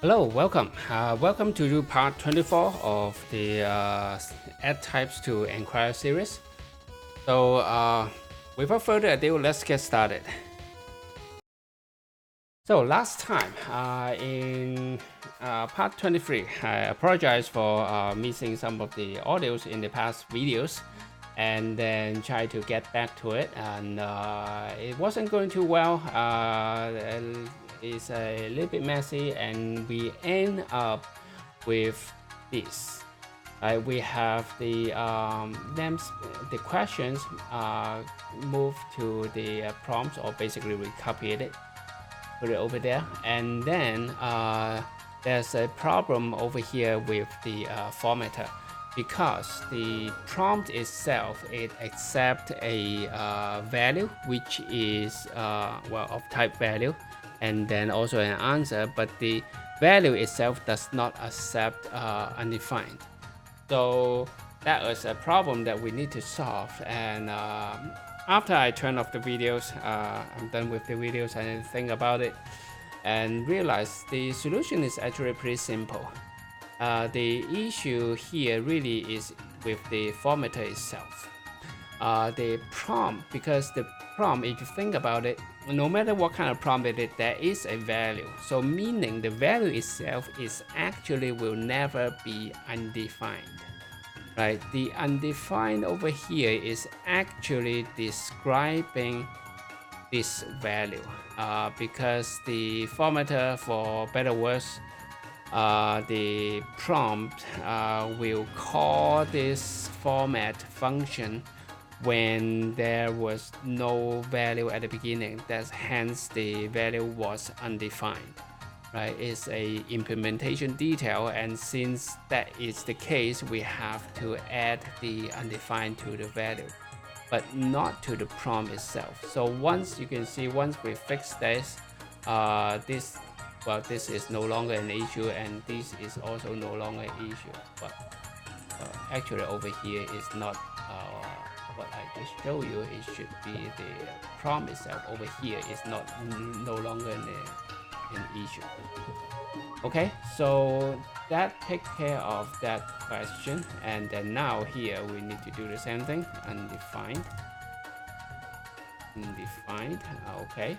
Hello, welcome. Welcome to part 24 of the Add Types to Enquire series. So, without further ado, let's get started. So, last time in part 23, I apologize for missing some of the audios in the past videos and then try to get back to it, and it wasn't going too well. It's a little bit messy, and we end up with this. We have the names, the questions moved to the prompts, or basically we copied it, put it over there, and then there's a problem over here with the formatter, because the prompt itself, it accepts a value which is of type value, and then also an answer, but the value itself does not accept undefined. So that was a problem that we need to solve. And after I turn off the videos, I'm done with the videos and think about it and realize the solution is actually pretty simple. The issue here really is with the formatter itself. The prompt, because the prompt, if you think about it, no matter what kind of prompt it is, there is a value. So meaning the value itself is actually will never be undefined, right? The undefined over here is actually describing this value, because the formatter, for better words, the prompt will call this format function when there was no value at the beginning. That's hence the value was undefined, right? It's a implementation detail, and since that is the case, we have to add the undefined to the value, but not to the prompt itself. So once you can see, once we fix this, this is no longer an issue, and this is also no longer an issue. But actually over here is not what I just showed you. It should be the prompt itself over here is not no longer an issue. Okay, so that takes care of that question. And then now here we need to do the same thing. Undefined. Okay.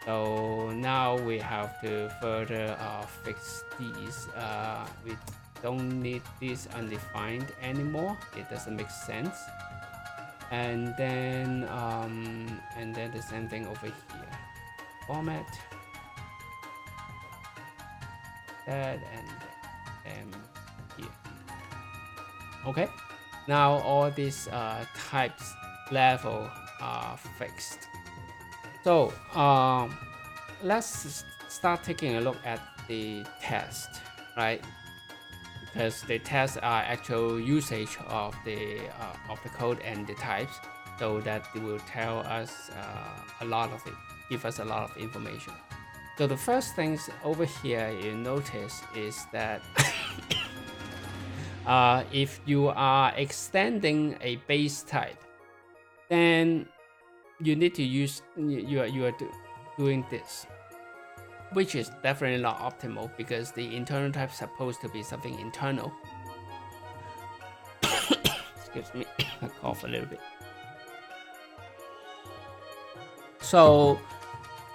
So now we have to further fix these. We don't need this undefined anymore. It doesn't make sense. And then the same thing over here. Format. That and here. Okay. Now all these types level are fixed. So let's start taking a look at the test, right? Because the tests are actual usage of the code and the types, so that it will tell us a lot of it, give us a lot of information. So the first things over here you notice is that if you are extending a base type, then you need to use, you are doing this, which is definitely not optimal, because the internal type is supposed to be something internal. Excuse me, I cough a little bit. So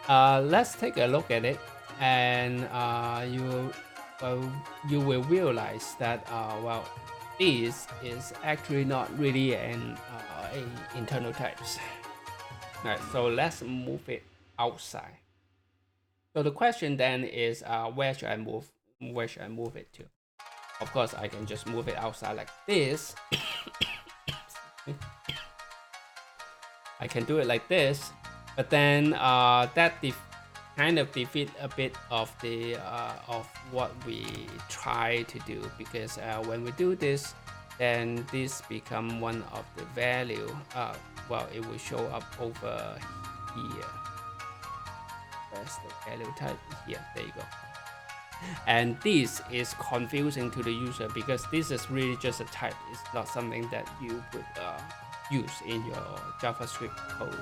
let's take a look at it, and you will realize that this is actually not really an internal types. Right, so let's move it outside. So the question then is, where should I move it to? Of course, I can just move it outside like this. I can do it like this, but then that kind of defeat a bit of the of what we try to do, because when we do this, then this become one of the value. It will show up over here. That's the value type here. There you go. And this is confusing to the user, because this is really just a type. It's not something that you would use in your JavaScript code.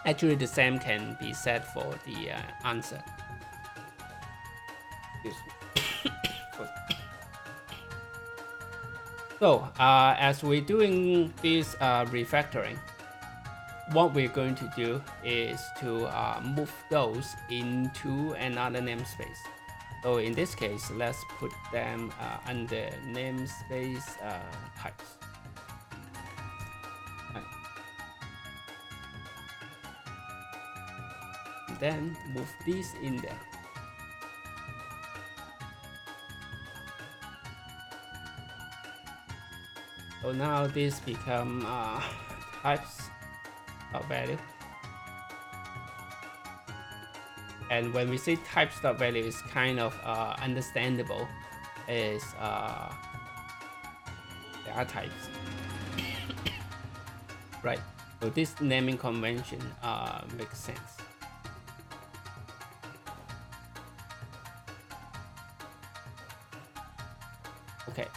Actually, the same can be said for the answer. So as we're doing this refactoring, what we're going to do is to move those into another namespace. So in this case, let's put them under namespace types. And then move these in there. So now this become types of value. And when we say types of value, it's kind of understandable, is there are types, right? So this naming convention makes sense. Okay.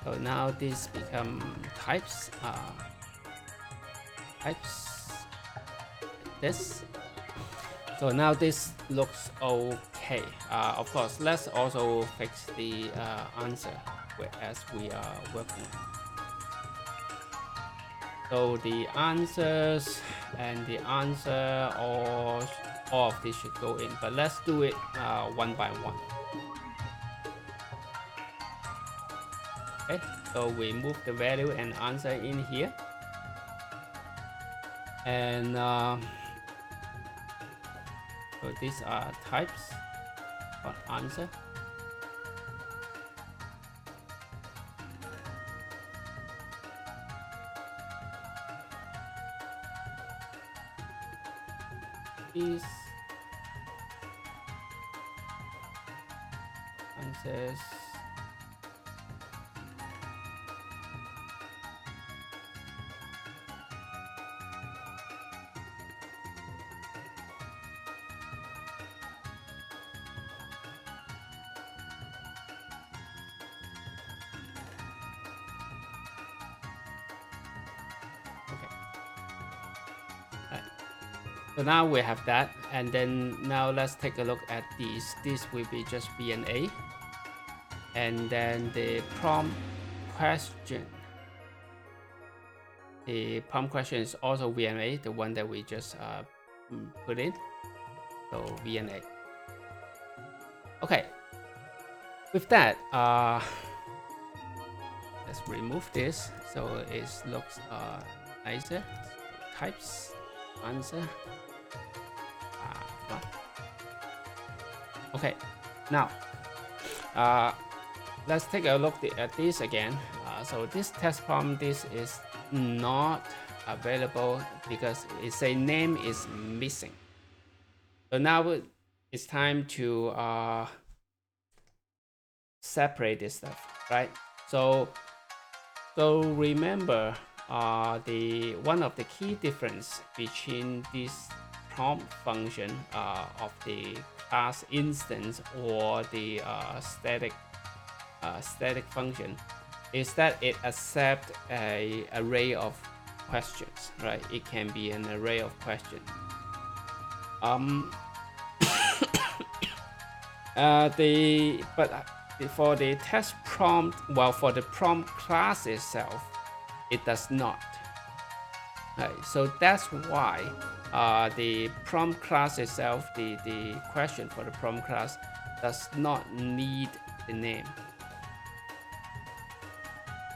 So now this become types. Types. This. So now this looks okay. Of course, let's also fix the answer as we are working. So the answers and the answer, all of this should go in. But let's do it one by one. Okay, so we move the value and answer in here, and so these are types for answer. These answers. So now we have that, and then now let's take a look at these. This will be just B and A, and then the prompt question. The prompt question is also VNA, the one that we just put in. So VNA. Okay. With that, let's remove this so it looks nicer. Types, answer. Okay. Now, let's take a look at this again. So this test prompt, this is not available because it say name is missing. So now it's time to separate this stuff, right? So remember the one of the key difference between this prompt function of the class instance or the static function is that it accepts an array of questions, right? It can be an array of questions. For the test prompt, well, for the prompt class itself, it does not. Right, so that's why the prompt class itself, the question for the prompt class, does not need the name.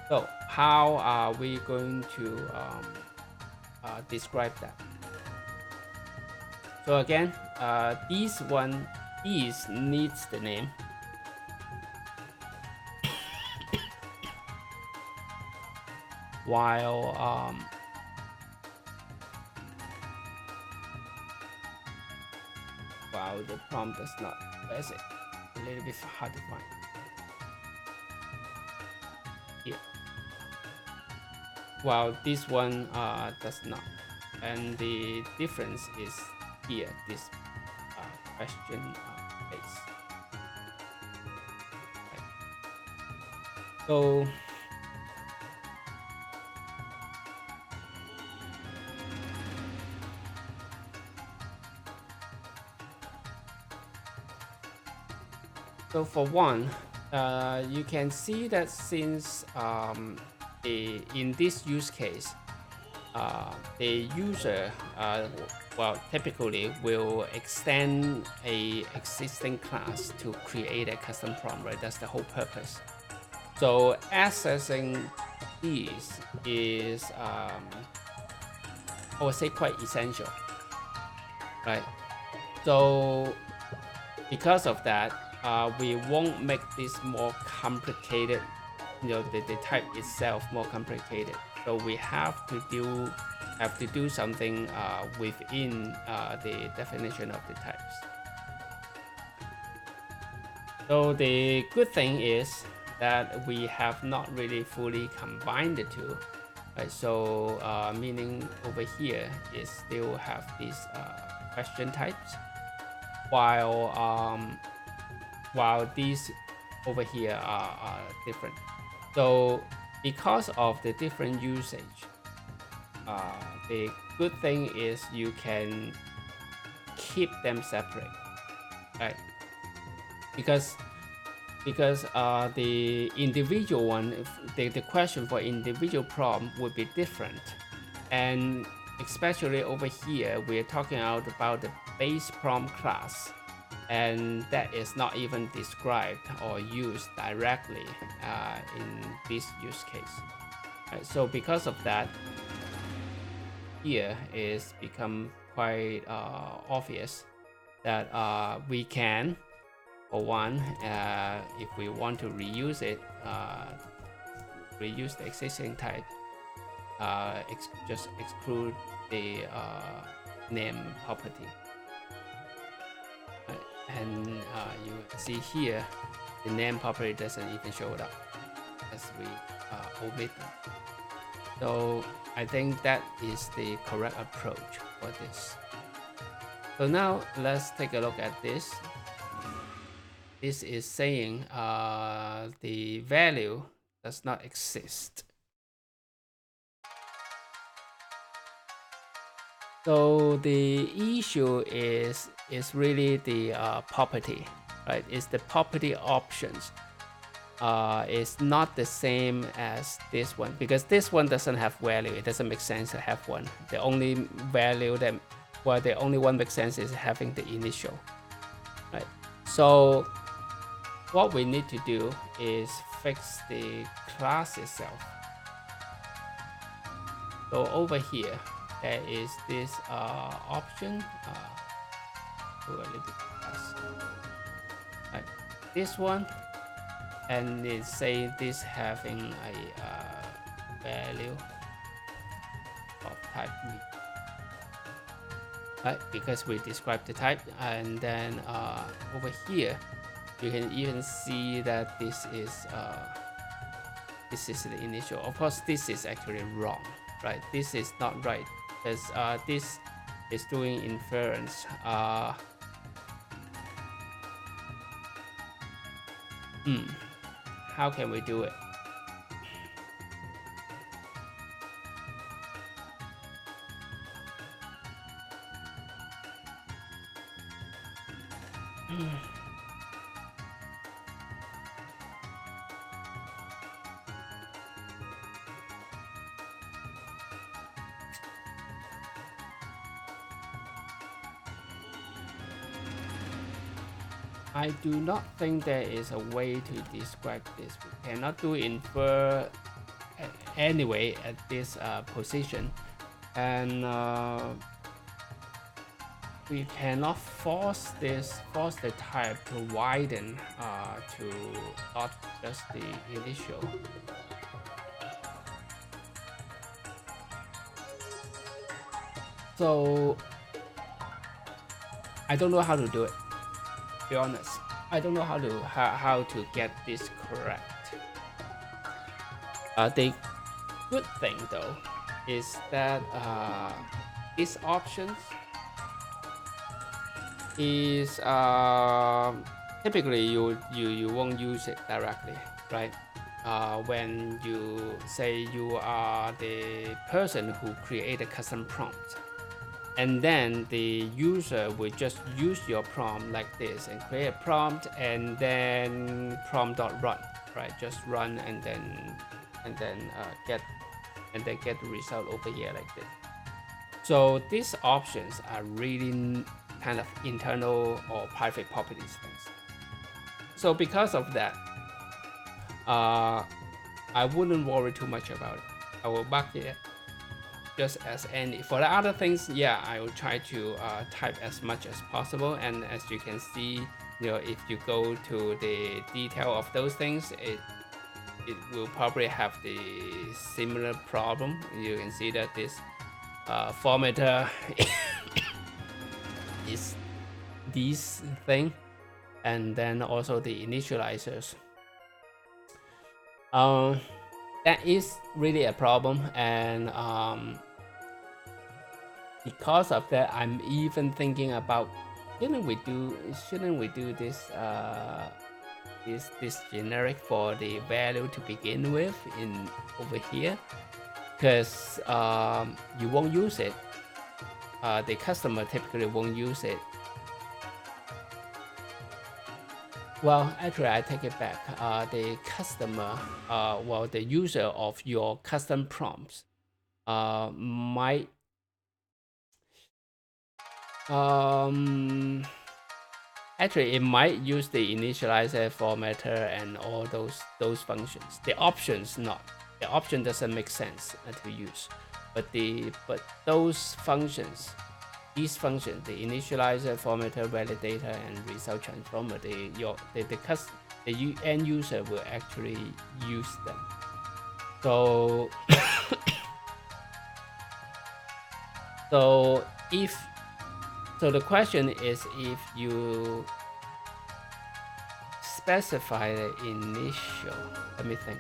So how are we going to describe that? So again, these needs the name. While the prompt does not. That's it. A little bit hard to find. Here. While this one does not, and the difference is here. This question base. Okay. So So for one, you can see that since in this use case, the user well typically will extend a existing class to create a custom prompt, right? That's the whole purpose. So accessing these is I would say quite essential, right? So because of that, we won't make this more complicated, the type itself more complicated. So we have to do something within the definition of the types. So the good thing is that we have not really fully combined the two, right? So meaning over here is still have these question types, while these over here are different. So because of the different usage, the good thing is you can keep them separate, right? Because the individual one, the question for individual prompt would be different, and especially over here we're talking about the base prompt class, and that is not even described or used directly in this use case. Right, so because of that, here is become quite obvious that we can, for one, if we want to reuse it, reuse the existing type, just exclude the name property. And you see here, the name property doesn't even show it up as we omit them. So I think that is the correct approach for this. So now let's take a look at this. This is saying the value does not exist. So the issue is really the property, right? It's the property options. It's not the same as this one, because this one doesn't have value. It doesn't make sense to have one. The only value that, well, the only one makes sense is having the initial, right? So what we need to do is fix the class itself. So over here, there is this option. Do a little bit less. Right, this one, and it say this having a value of type me, right? Because we described the type, and then over here you can even see that this is the initial. Of course, this is actually wrong, right? This is not right, because this is doing inference. How can we do it? I do not think there is a way to describe this. We cannot do infer anyway at this position, and we cannot force the type to widen to not just the initial. So I don't know how to do it. To be honest, I don't know how to get this correct. The good thing though is that these options is typically you won't use it directly, right? When you say you are the person who create a custom prompt, and then the user will just use your prompt like this and create a prompt, and then prompt.run, right? Just run and then get the result over here like this. So these options are really kind of internal or private properties things. So because of that, I wouldn't worry too much about it. I will mark it just as any. For the other things, yeah, I will try to type as much as possible. And as you can see, if you go to the detail of those things, it will probably have the similar problem. You can see that this formatter is this thing, and then also the initializers. That is really a problem, and because of that, I'm even thinking about shouldn't we do this this generic for the value to begin with in over here, because you won't use it. The customer typically won't use it. Well, actually, I take it back. The customer, well, the user of your custom prompts might actually, it might use the initializer, formatter, and all those functions. The options not. The option doesn't make sense to use, but those functions, these functions, the initializer, formatter, validator, and result transformer, the end user will actually use them. So so the question is, if you specify the initial, let me think.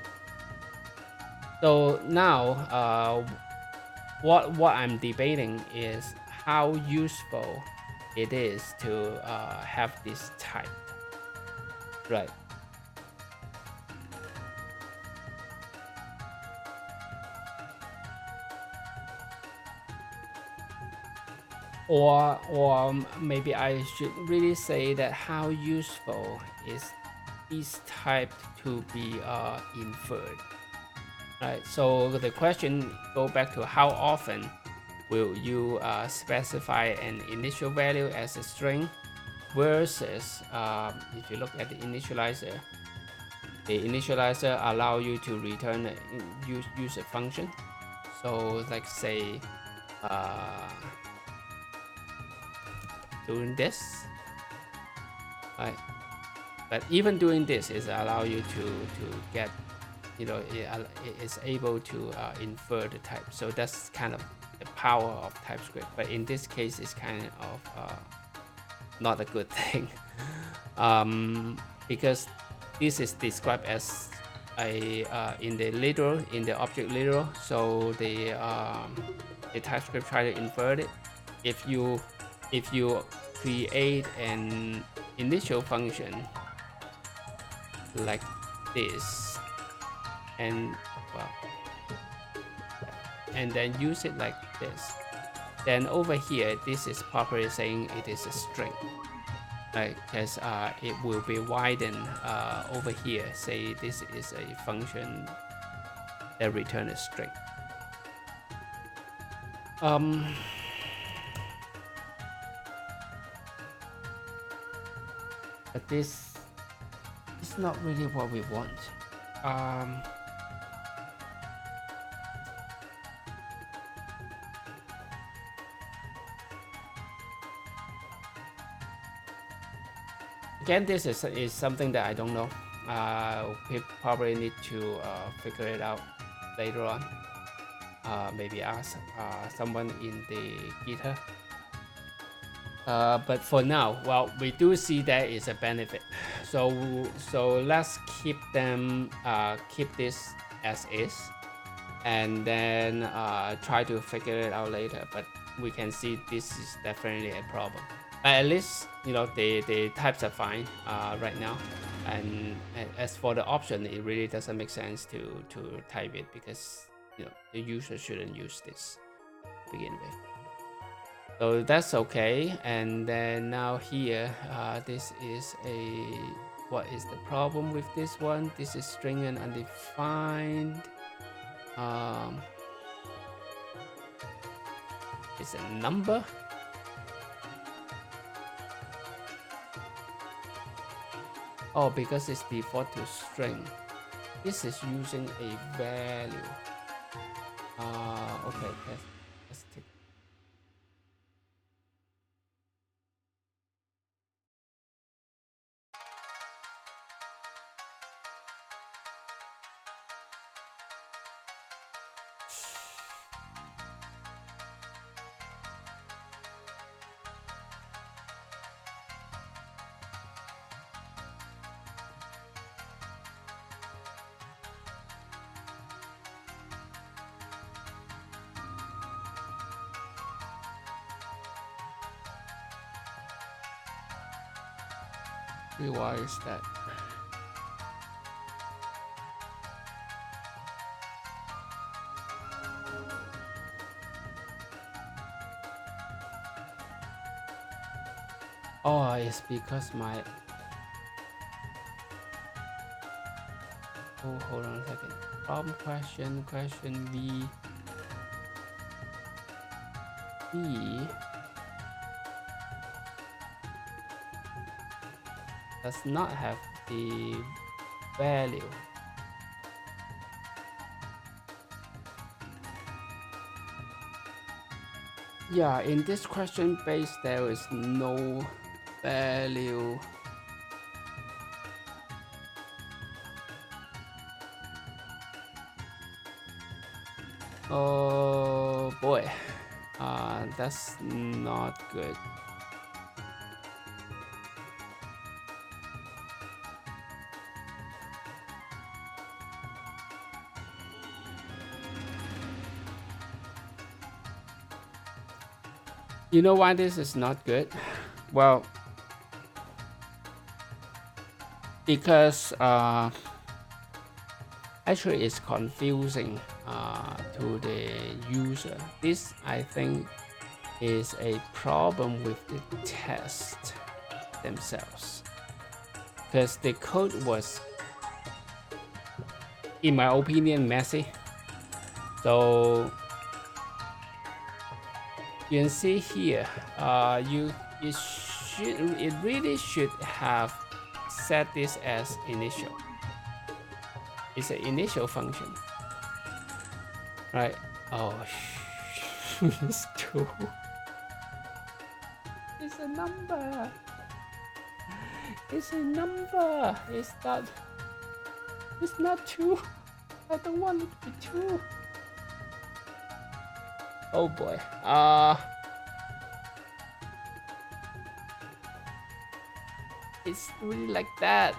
So now what I'm debating is how useful it is to have this type, right? Or maybe I should really say that how useful is this type to be inferred, right? So the question go back to how often will you specify an initial value as a string versus if you look at the initializer allow you to return use a function. So like say doing this, right? But even doing this is allow you to get, it is able to infer the type. So that's kind of the power of TypeScript. But in this case, it's kind of not a good thing, because this is described as a in the object literal. So the TypeScript try to invert it. If you create an initial function like this, and well, and then use it like this, then over here this is properly saying it is a string, right? Because it will be widened over here. Say this is a function that returns a string. But this is not really what we want. Again, this is something that I don't know. We probably need to figure it out later on. Maybe ask someone in the GitHub. But for now, well, we do see there is a benefit. So let's keep this as is, and then try to figure it out later. But we can see this is definitely a problem. But at least the types are fine right now. And as for the option, it really doesn't make sense to type it, because the user shouldn't use this to begin with. So that's okay. And then now here, this is a, what is the problem with this one? This is string and undefined. It's a number. Oh, because it's default to string. This is using a value. Okay, let's take. Why is that? Oh, it's because my. Oh, hold on a second. Problem question V does not have the value. Yeah, in this question base there is no value. Oh boy, that's not good. You know why this is not good? Well, because actually it's confusing to the user. This, I think, is a problem with the test themselves, because the code was, in my opinion, messy. So you can see here, it really should have set this as initial. It's an initial function, right? Oh, it's 2. It's a number. It's a number. It's not 2. I don't want it to be 2. Oh boy. It's really like that.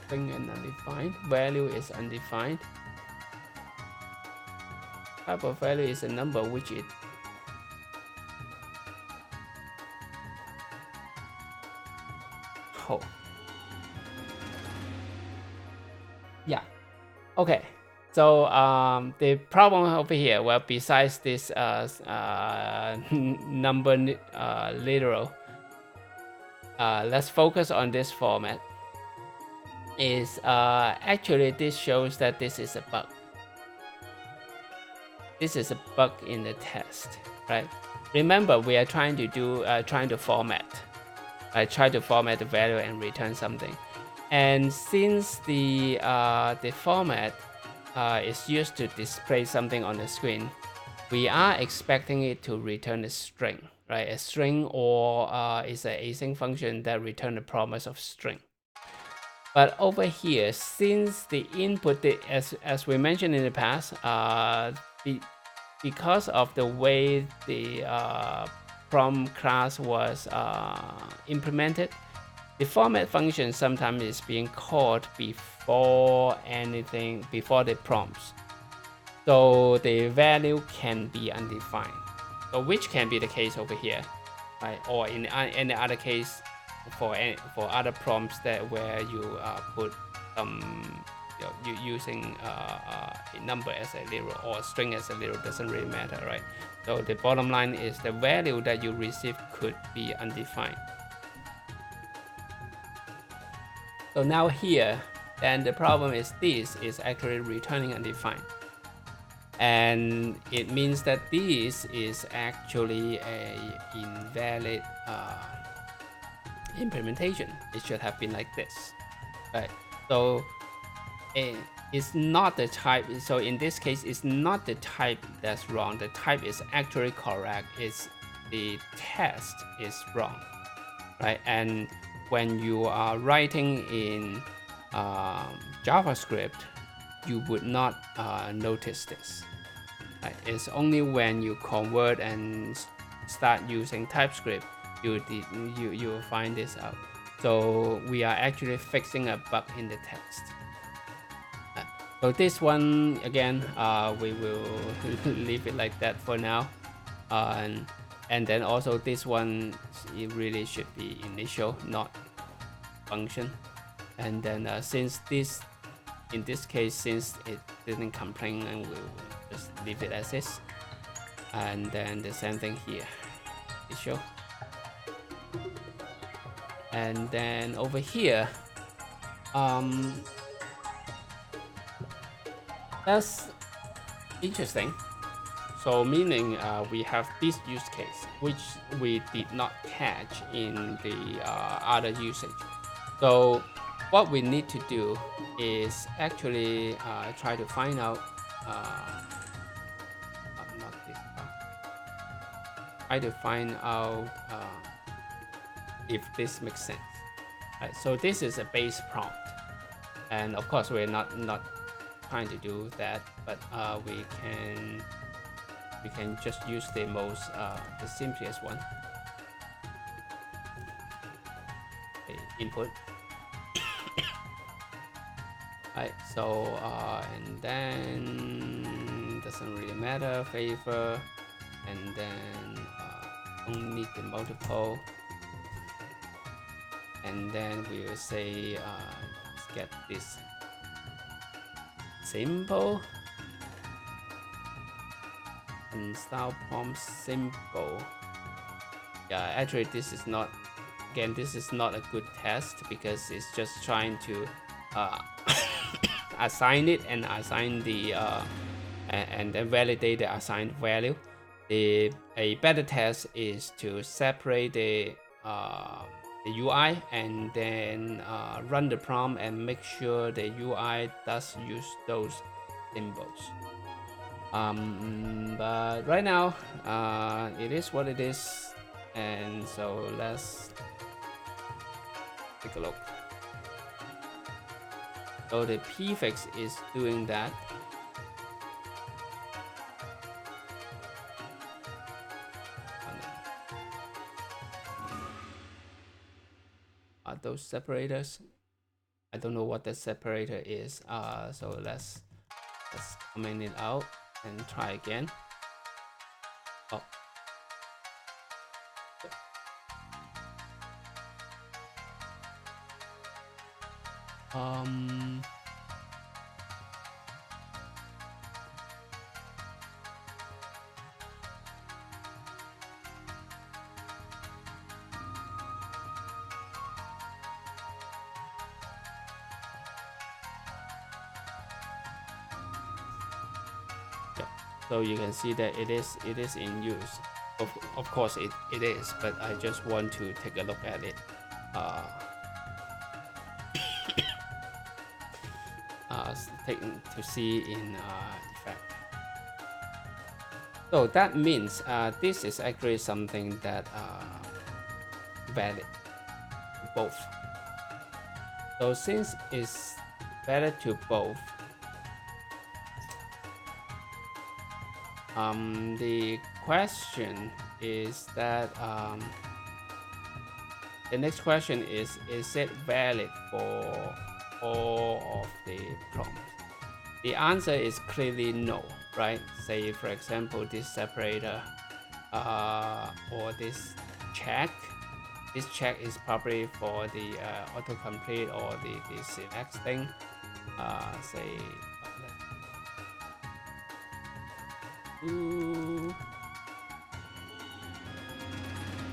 String and undefined. Value is undefined. Type of value is a number which it. Oh. Yeah. Okay. So the problem over here, well, besides this number literal, let's focus on this format. Is actually this shows that this is a bug. This is a bug in the test, right? Remember, we are trying to format. I try to format the value and return something. And since the format is used to display something on the screen, we are expecting it to return a string, right? A string, or is an async function that return the promise of string. But over here, since the input, as we mentioned in the past, because of the way the prompt class was implemented, the format function sometimes is being called before anything, before the prompts. So the value can be undefined. So which can be the case over here, right? Or in any other case for other prompts that where you put some you using a number as a zero or a string as a zero, doesn't really matter, right? So the bottom line is the value that you receive could be undefined. So now here, then the problem is this is actually returning undefined. And it means that this is actually a invalid implementation. It should have been like this, right? So it's not the type. So in this case, it's not the type that's wrong. The type is actually correct. It's the test is wrong, right? And when you are writing in JavaScript, you would not notice this. Right? It's only when you convert and start using TypeScript you will find this out. So we are actually fixing a bug in the text. So this one again, we will leave it like that for now. And then also this one, it really should be initial, not function. And then since this, in this case, since it didn't complain, and we'll just leave it as is. And then the same thing here, initial. And then over here, that's interesting. So meaning we have this use case, which we did not catch in the other usage. So what we need to do is actually try to find out, not this part. Try to find out if this makes sense. Right, so this is a base prompt, and of course we're not trying to do that, but we can just use the most the simplest one. Okay, input. Right, so and then doesn't really matter, favor, and then don't need the multiple, and then we will say let's get this simple and style prompt simple. Yeah, actually this is not, again, this is not a good test because it's just trying to assign it and assign the and then validate the assigned value. A better test is to separate the UI and then run the prompt and make sure the UI does use those symbols. But right now it is what it is, and so let's take a look. So the prefix is doing that. Are those separators? I don't know what the separator is. So let's comment it out and try again. Oh. So you can see that it is in use. Of course it is, but I just want to take a look at it. To see in effect. So that means this is actually something that valid both. So since it's valid to both, the question is that the next question is it valid for all of the prompts? The answer is clearly no. right? Say for example, this separator or this check. This check is probably for the autocomplete or the select thing. Say ooh,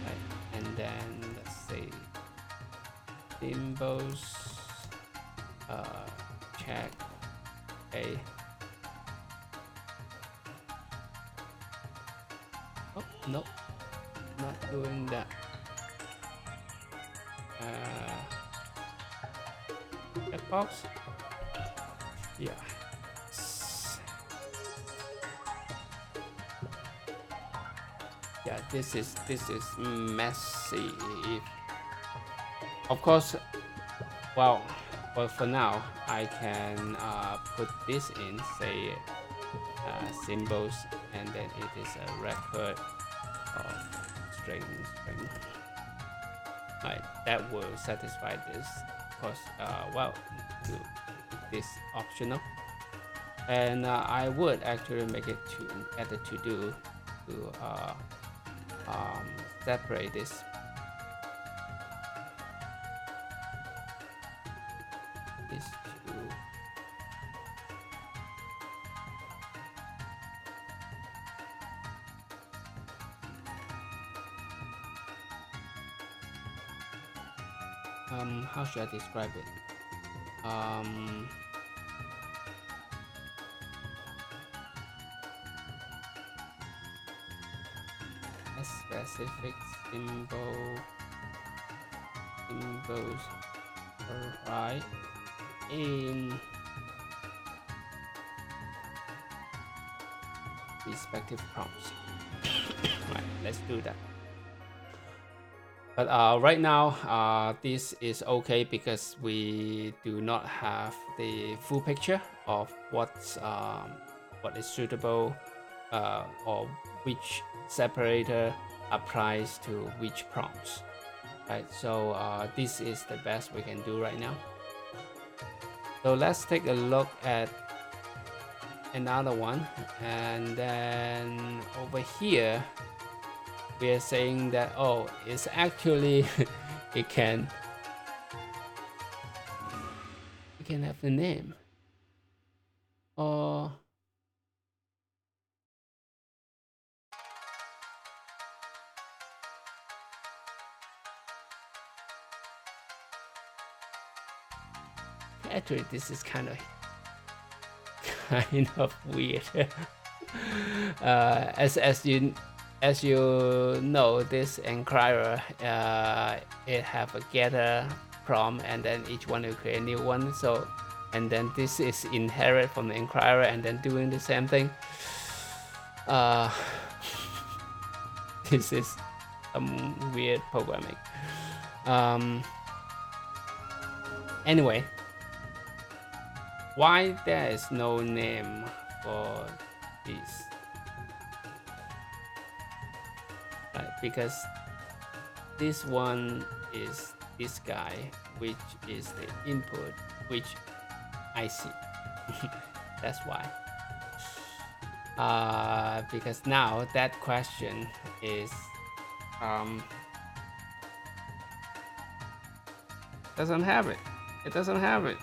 right, and then let's say symbols check. Okay. Oh no, not doing that. Checkbox. Yeah. Yeah, this is messy. Of course, well, but for now I can put this in, say symbols, and then it is a record of string. Right, that will satisfy this. Of course, well, to this optional, and I would actually make it to add a to do to separate this. These two. How should I describe it? A specific symbols right in respective prompts. Right, let's do that. But right now, this is okay because we do not have the full picture of what is suitable or which separator applies to which prompts. Right, so this is the best we can do right now. So let's take a look at another one, and then over here we are saying that, oh, it's actually it can have a name, or actually this is kind of weird. As you know, this enquirer it have a getter prompt, and then each one will create a new one. So, and then this is inherit from the enquirer, and then doing the same thing. This is some weird programming. Anyway, why there is no name for this? Right, because this one is this guy, which is the input, which I see. That's why. Because now that question is doesn't have it. It doesn't have it.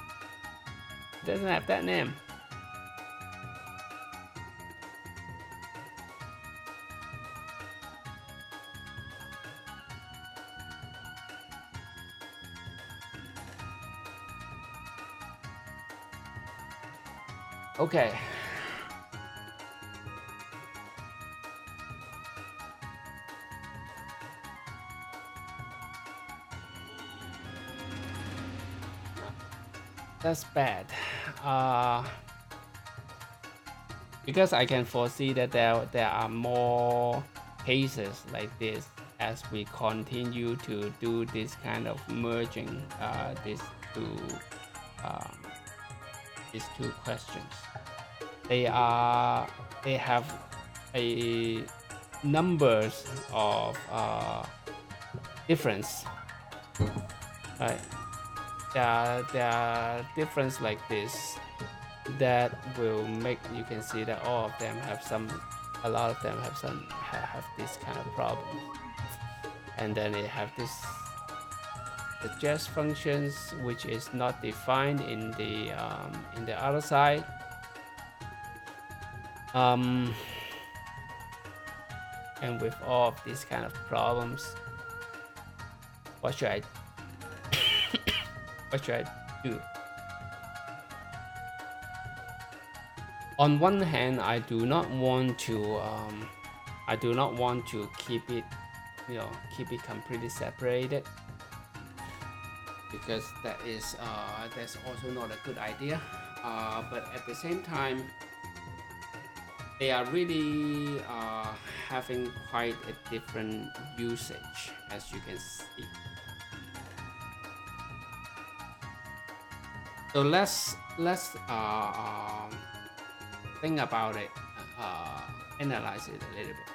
It doesn't have that name. Okay. That's bad. Because I can foresee that there are more cases like this as we continue to do this kind of merging these two questions. They have a numbers of difference, right? There are difference like this. that will make you can see that all of them have a lot of them have this kind of problem. And then they have this suggest functions which is not defined in the other side. And with all of these kind of problems, what should I do? On one hand, I do not want to keep it, completely separated, because that's also not a good idea. But at the same time, they are really having quite a different usage, as you can see. So let's think about it, analyze it a little bit.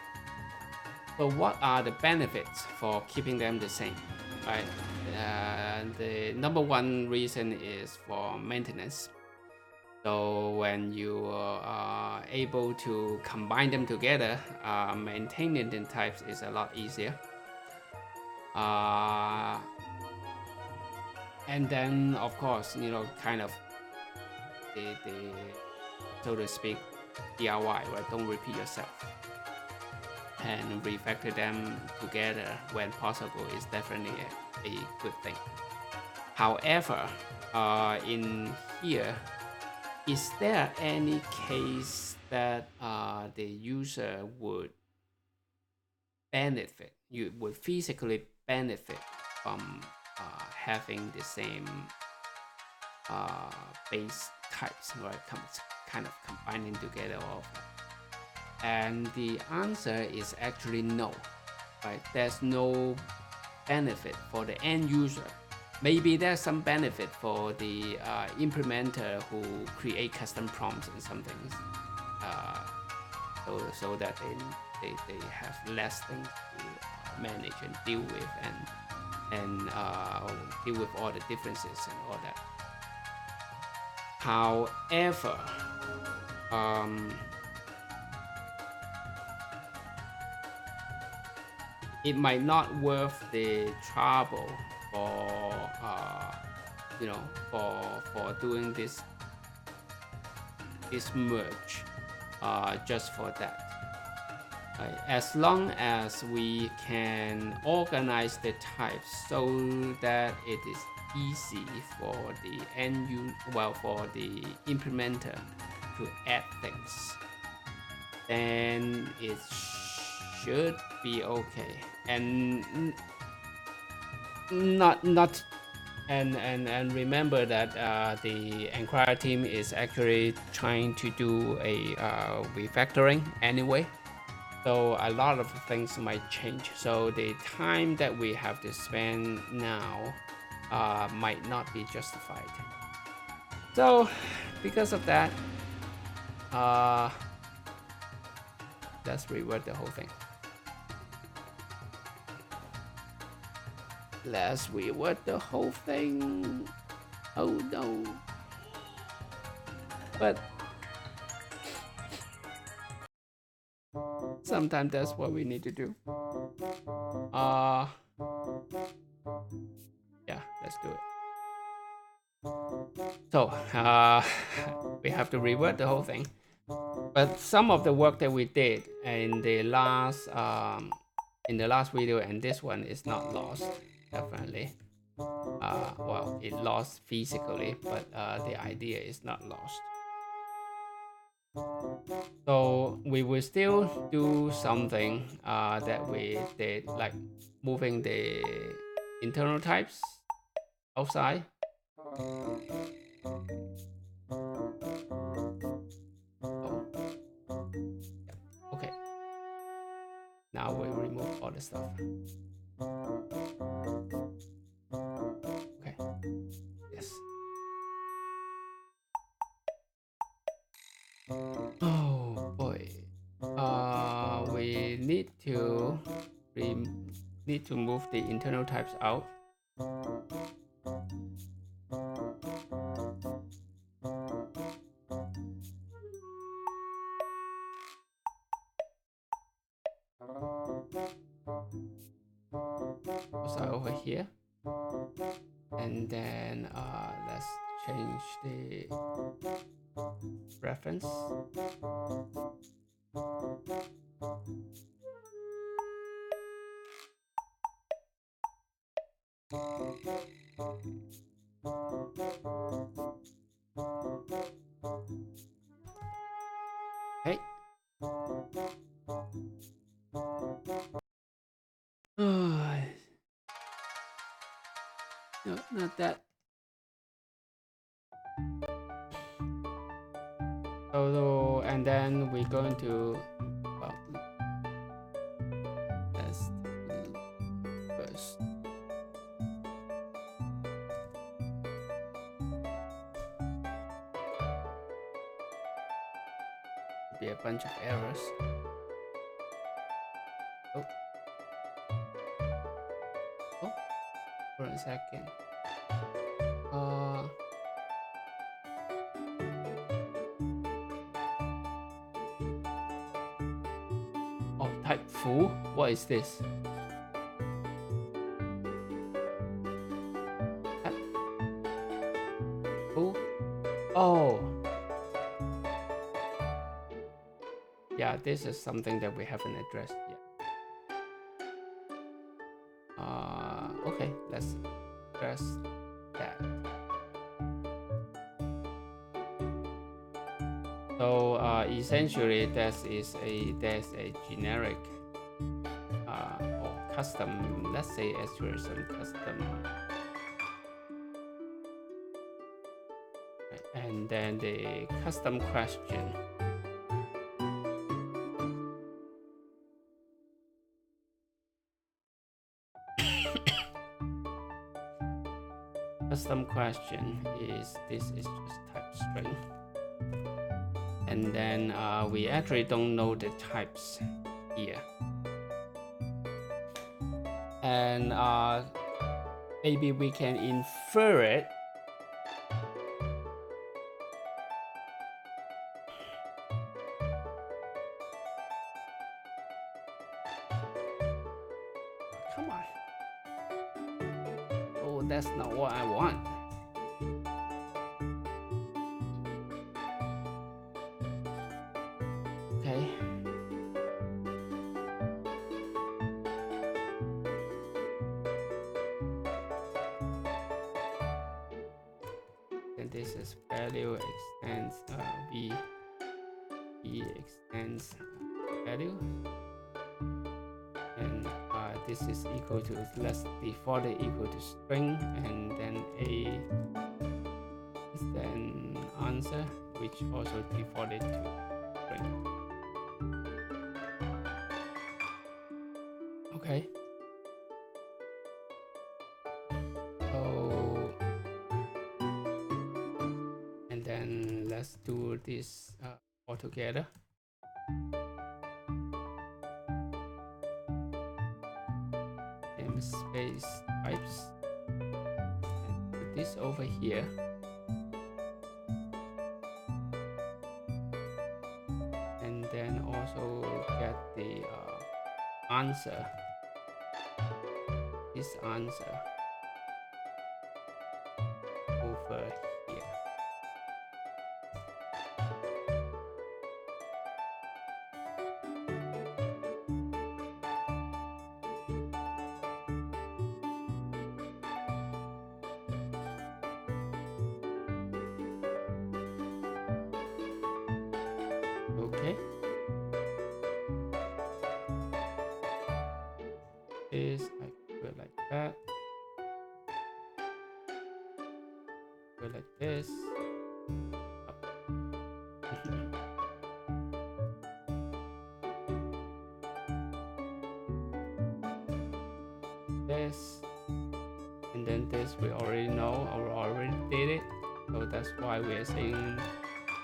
So what are the benefits for keeping them the same, right? The number one reason is for maintenance. So when you are able to combine them together, maintaining the types is a lot easier. And then of course, kind of the so to speak, DIY, right? Don't repeat yourself. And refactor them together when possible is definitely a good thing. However, in here, is there any case that the user would benefit, you would physically benefit from having the same base types, right? Kind of combining together all of them? And the answer is actually no, right? There's no benefit for the end user. Maybe there's some benefit for the implementer who create custom prompts and some things, so that they have less things to manage and deal with, and deal with all the differences and all that. However, it might not worth the trouble for for doing this merge just for that. As long as we can organize the types so that it is easy for the for the implementer to add things, then it should be okay. And and remember that the enquirer team is actually trying to do a refactoring anyway, so a lot of things might change. So the time that we have to spend now might not be justified. So because of that, let's reword the whole thing. Let's reword the whole thing. Oh no. But sometimes that's what we need to do. Yeah, let's do it. So we have to reword the whole thing. But some of the work that we did in the last video and this one is not lost, definitely. Well, it lost physically, but the idea is not lost. So we will still do something that we did, like moving the internal types outside. Okay. Now we remove all the stuff. Okay. Yes. Oh boy. We need to move the internal types out. over here, and then let's change the reference. Okay. No, not that. So, and then we're going to, well, let's first. Be a bunch of errors. Oh, for a second. Oh, type full. What is this? Type full. Oh. Yeah, this is something that we haven't addressed yet. Okay, let's address that. So essentially, there's a generic or custom. Let's say actually some custom, and then the custom question. Custom question is this is just type string, and then we actually don't know the types here, and maybe we can infer it. Come on. Oh, that's not what I want. Okay. And this is value extends v extends value, and this is equal to, let's default it equal to string, and then a is then answer, which also defaulted to string. Okay. So, and then let's do this all together. Space types, and put this over here, and then also get the answer, this answer over here. Okay. This I do it like that. Do it like this. This, and then this we already know, or already did it. So that's why we are saying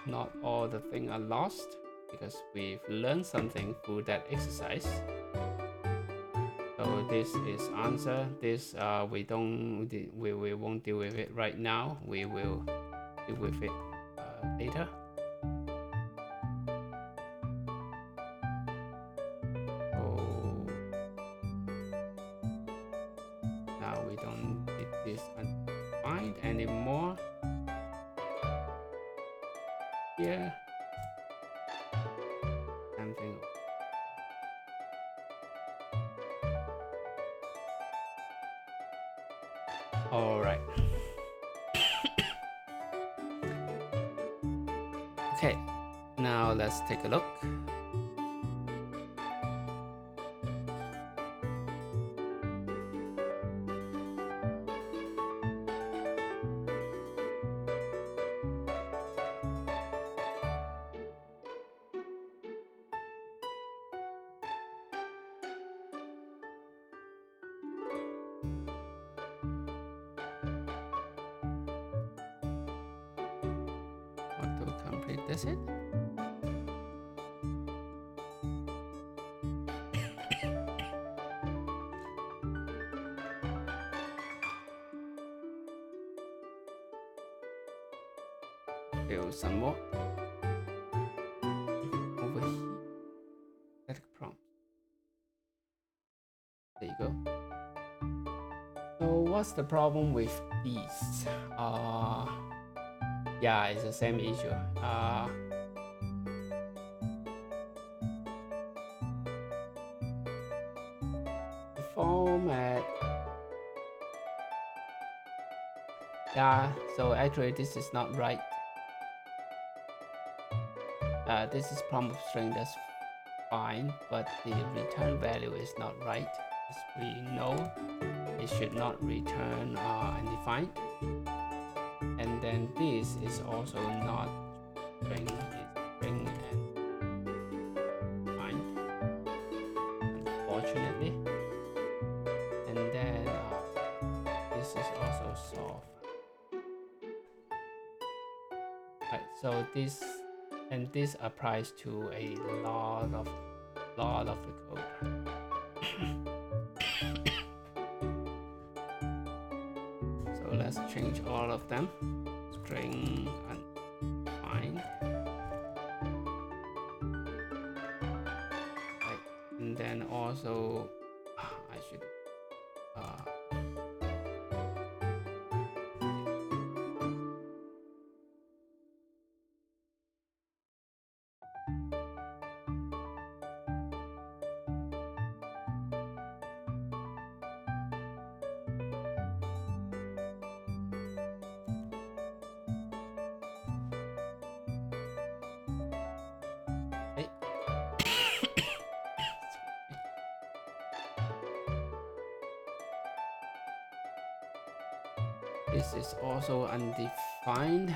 not all the things are lost, because we've learned something through that exercise. So this is answer. This we won't deal with it right now. We will deal with it later. So now we don't need this undefined anymore. Here, something. All right. Okay, now let's take a look. Autocomplete, that's it. Do some more over here. Static prompt. There you go. So what's the problem with these? Yeah, it's the same issue. The format. Yeah, so actually this is not right. This is prompt string, that's fine, but the return value is not right. As we know, it should not return undefined. And then this is also not string, it's string and defined, unfortunately. And then this is also soft. Right, so this and this applies to a lot of the code. So let's change all of them. String undefined. Right, and then also I should this is also undefined.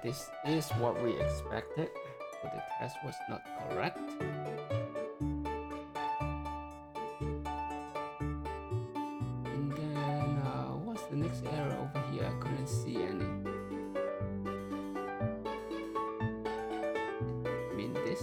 This is what we expected, so the test was not correct. And then what's the next error over here? I couldn't see any. I mean this.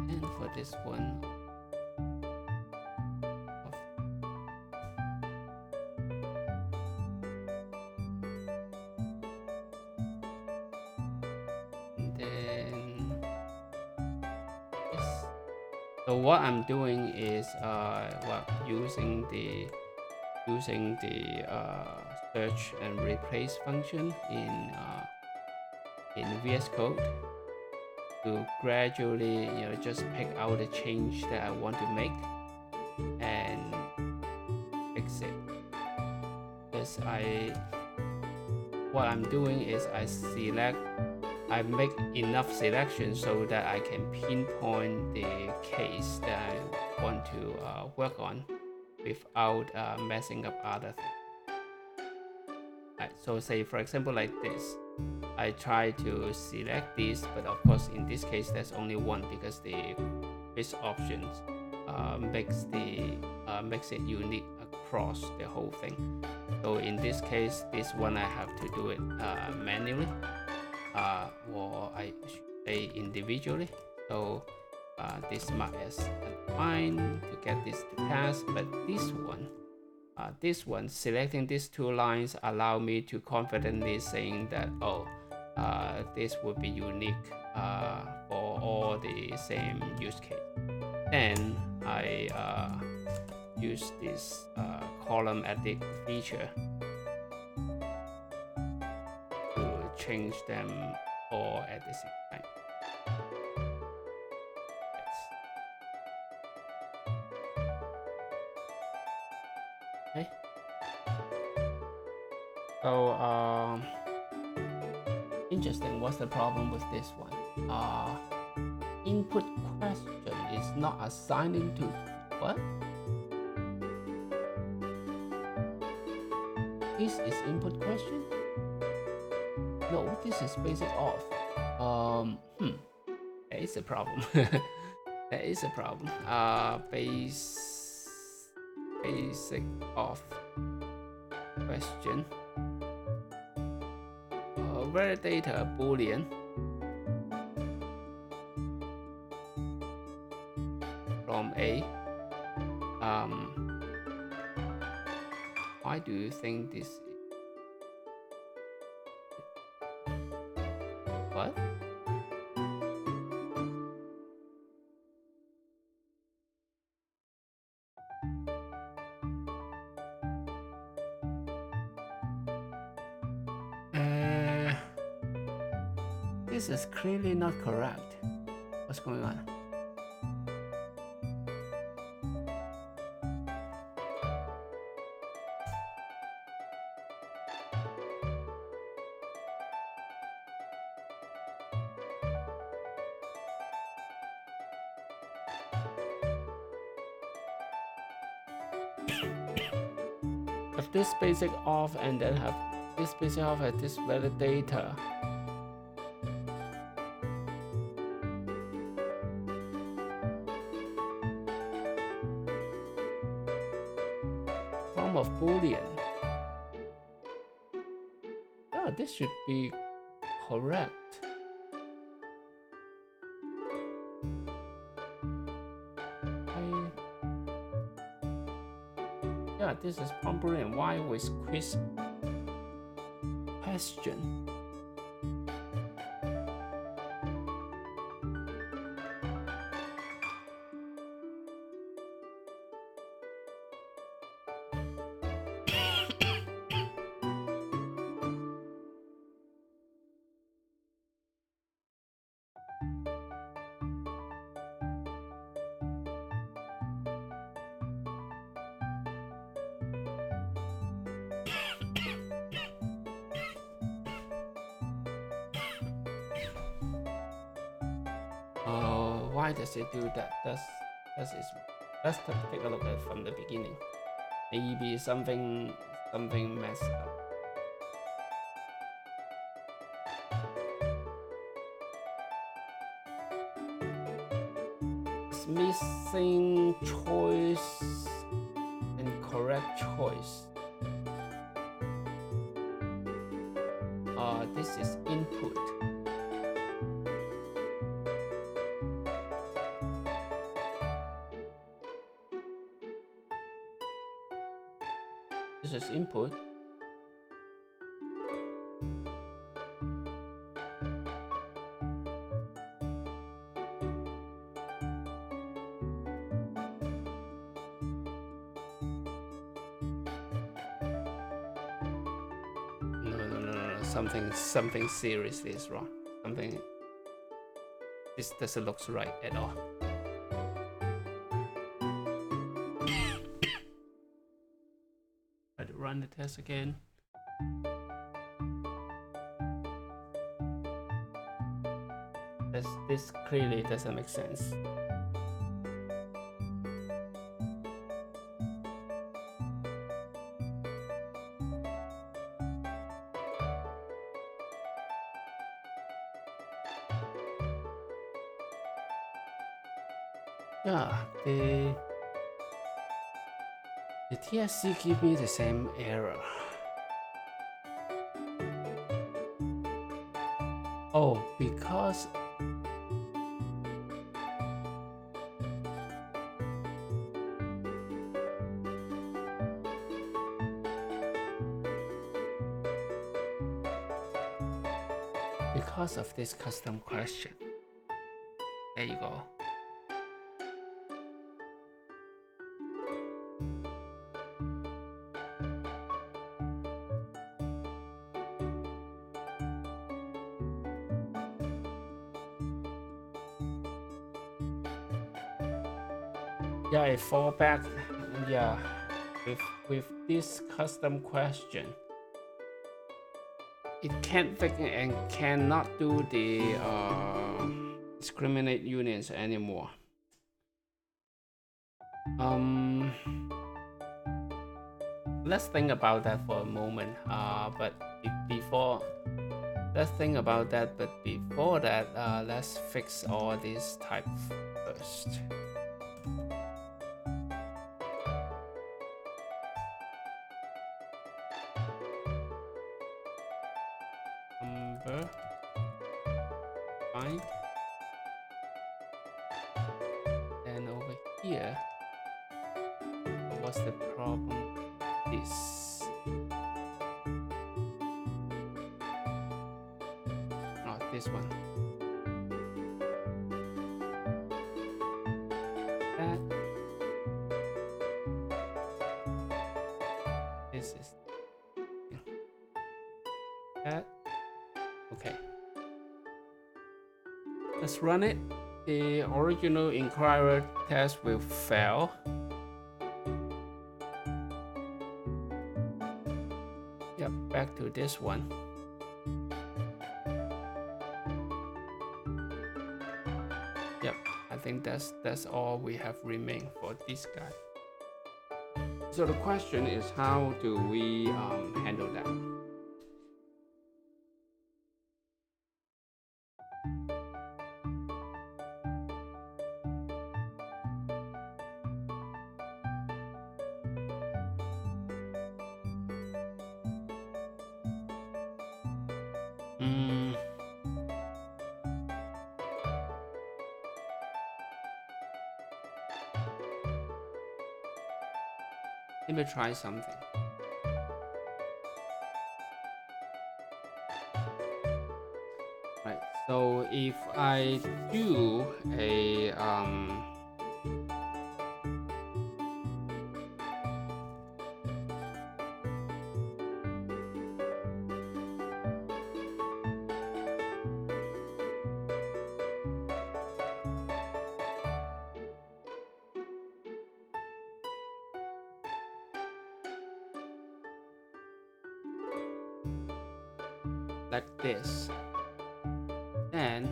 And for this one, and then this. So what I'm doing is using the search and replace function in VS Code to gradually, just pick out the change that I want to make and fix it. Because what I'm doing is I make enough selections so that I can pinpoint the case that I want to work on without messing up other things. Right, So say for example like this, I try to select this, but of course in this case there's only one because the quiz options makes it unique across the whole thing. So in this case, this one I have to do it manually, or I should say individually. So this mark as fine to get this to pass, but this one selecting these two lines allow me to confidently saying that this would be unique for all the same use case. Then I use this column edit feature to change them all at the same time. Okay. So interesting. What's the problem with this one? Input question is not assigning to what? This is input question? No, this is basic off. There is a problem. There is a problem. Basic off question. Validator boolean. From A. Why do you think this is what? This is clearly not correct. What's going on? Have this basic off and then have this basic off at this validator. Form of boolean. Yeah, this should be correct. Yeah, this is prompt boolean. Why with quiz question? Why does it do that? Let's take a look at it from the beginning. Maybe something messed up. It's missing choice and correct choice. This is input. This is input. No. Something seriously is wrong. This doesn't look right at all. Try to run the test again. This clearly doesn't make sense. Yeah, the TSC give me the same error. Oh, because of this custom question. There you go. Yeah, I fall back. Yeah, with this custom question, it can't fix and cannot do the discriminate unions anymore. Let's think about that for a moment. But before, let's think about that. But before that, let's fix all these types first. Number, fine. And over here, what's the problem? This. Oh, this one. That. This is that. Okay. Let's run it. The original enquirer test will fail. Yep, back to this one. Yep, I think that's all we have remained for this guy. So the question is, how do we handle that? Let me try something. Right, so if I do a like this, then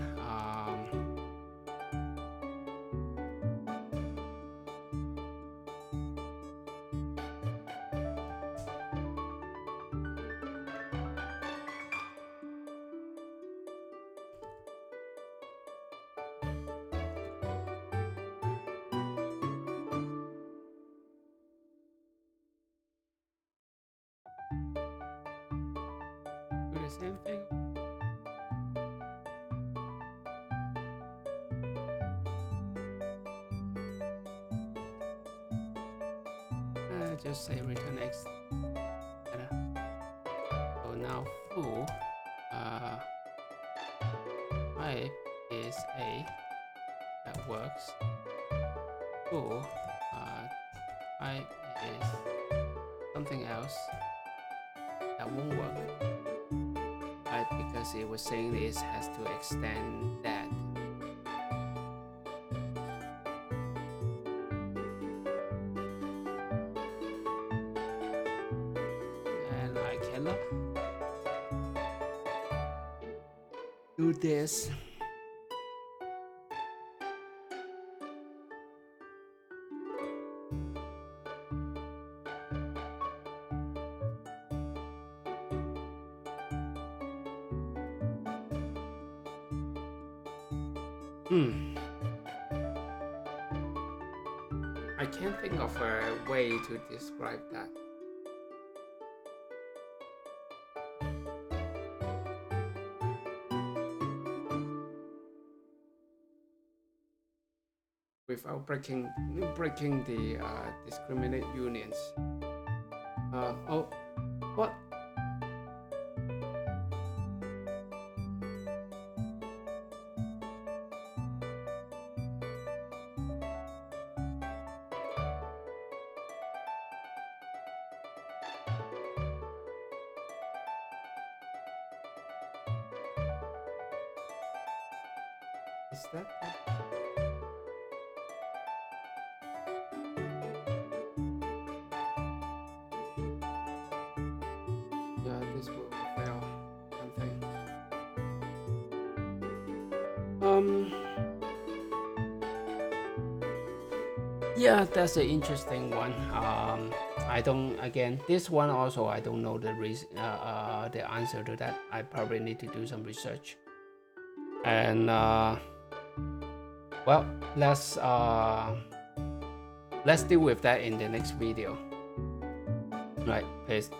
do the same thing. Just say return X. So now full type is A. That works. Full type is something else. That won't work. Right, because it was saying this has to extend that. Do this. can't think of a way to describe that. Without breaking the discriminate unions. Oh, what? Is that? Yeah, this will fail. Something. Yeah, that's an interesting one. I don't. Again, this one also I don't know the reason. The answer to that. I probably need to do some research. And well, let's deal with that in the next video. Right,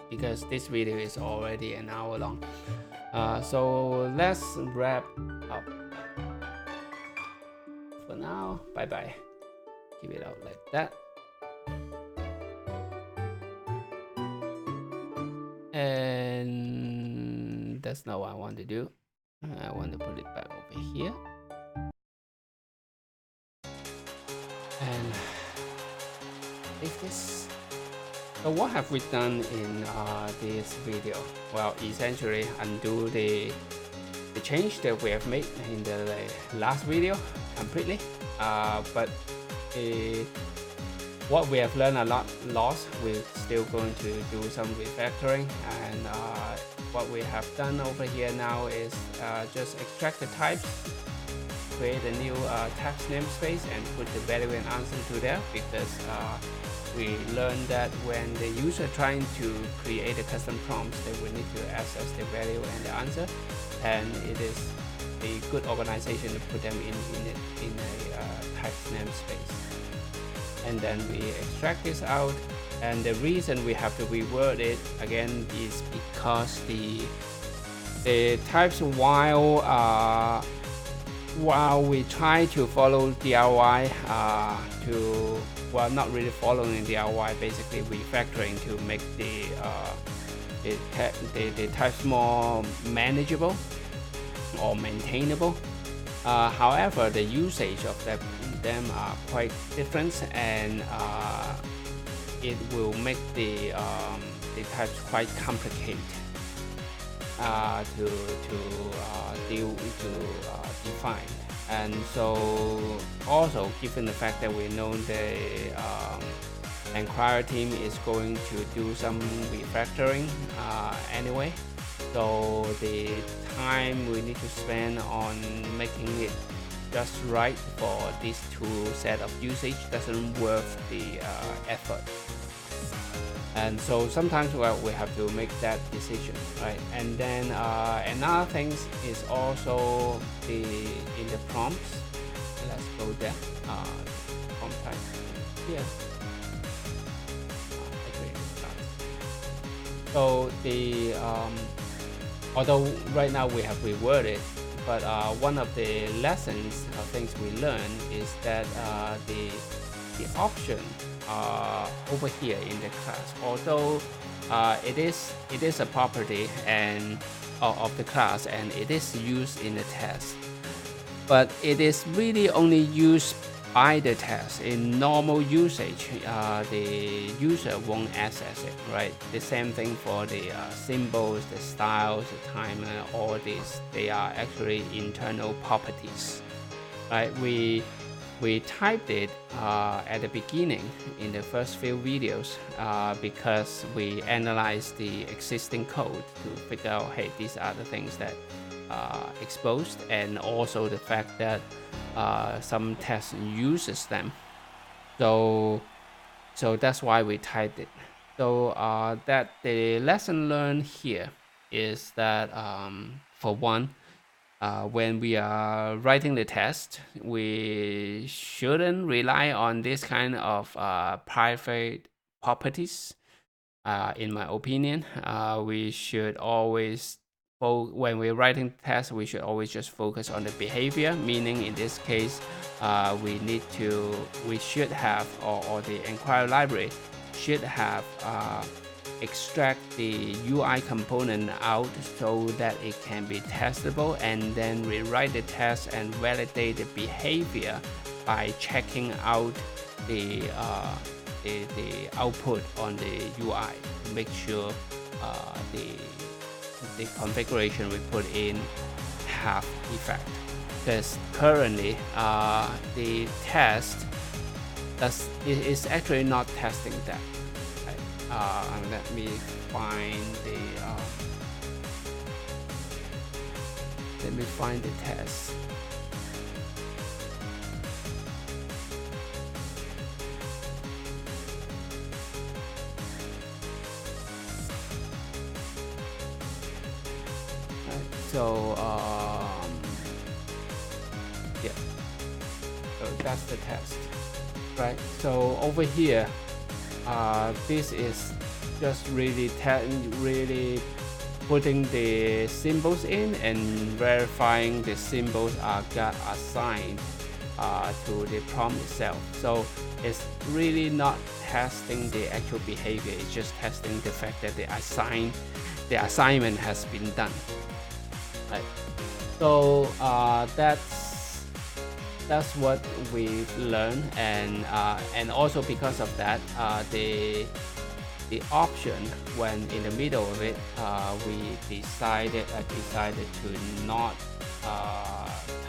because this video is already an hour long. So let's wrap up for now. Bye bye. Keep it out like that. And that's not what I want to do. I want to put it back over here. And take this. So what have we done in this video? Well, essentially undo the change that we have made in the last video completely. But what we have learned a lot lost, we're still going to do some refactoring. And what we have done over here now is just extract the types, create a new text namespace, and put the value and answer to there, because we learned that when the user trying to create a custom prompts, they will need to access the value and the answer, and it is a good organization to put them in a text namespace. And then we extract this out, and the reason we have to reword it again is because the types while we try to follow DIY well, not really following DIY, basically refactoring to make the types more manageable or maintainable. However, the usage of them are quite different, and it will make the types quite complicated to define. And so also, given the fact that we know the enquirer team is going to do some refactoring anyway, so the time we need to spend on making it just right for these two set of usage doesn't worth the effort. And so sometimes, well, we have to make that decision, right? And then another thing is also in the prompts. Let's go there. Prompt type here. So the although right now we have reworded, but one of the lessons things we learned is that the option over here in the class, although it is a property and of the class, and it is used in the test, but it is really only used by the test. In normal usage, the user won't access it, right? The same thing for the symbols, the styles, the timer, all these, they are actually internal properties, right? We typed it at the beginning in the first few videos because we analyzed the existing code to figure out, hey, these are the things that exposed, and also the fact that some tests uses them. So that's why we typed it. So that the lesson learned here is that for one, when we are writing the test, we shouldn't rely on this kind of private properties. In my opinion, we should always, when we're writing tests, we should always just focus on the behavior. Meaning, in this case, we should have, or the enquirer library should have extract the UI component out so that it can be testable, and then rewrite the test and validate the behavior by checking out the output on the UI to make sure the configuration we put in have effect. Because currently the test is actually not testing that. Let me find the test. So yeah, so that's the test, right? So over here, this is just really putting the symbols in and verifying the symbols got assigned to the prompt itself. So it's really not testing the actual behavior, it's just testing the fact that the assignment has been done. Right. So that's what we've learned, and also because of that, the option when in the middle of it, we decided to not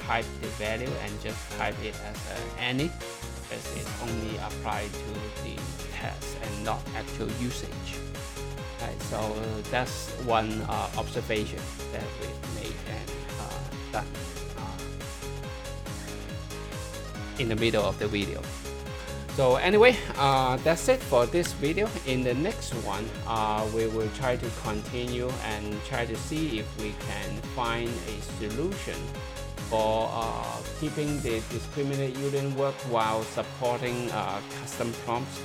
type the value and just type it as any, because it's only applied to the test and not actual usage. Right, so that's one observation that we've made and done in the middle of the video. So anyway, that's it for this video. In the next one, we will try to continue and try to see if we can find a solution for keeping the discriminate union work while supporting custom prompts.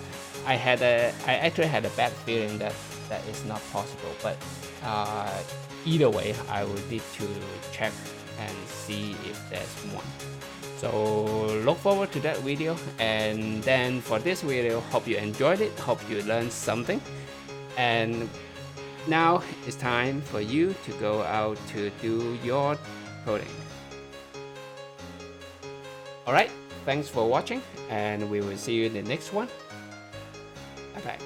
I actually had a bad feeling that is not possible, but either way, I will need to check and see if there's one. So look forward to that video, and then for this video, hope you enjoyed it, hope you learned something, and now it's time for you to go out to do your coding. Alright, thanks for watching, and we will see you in the next one. Bye bye.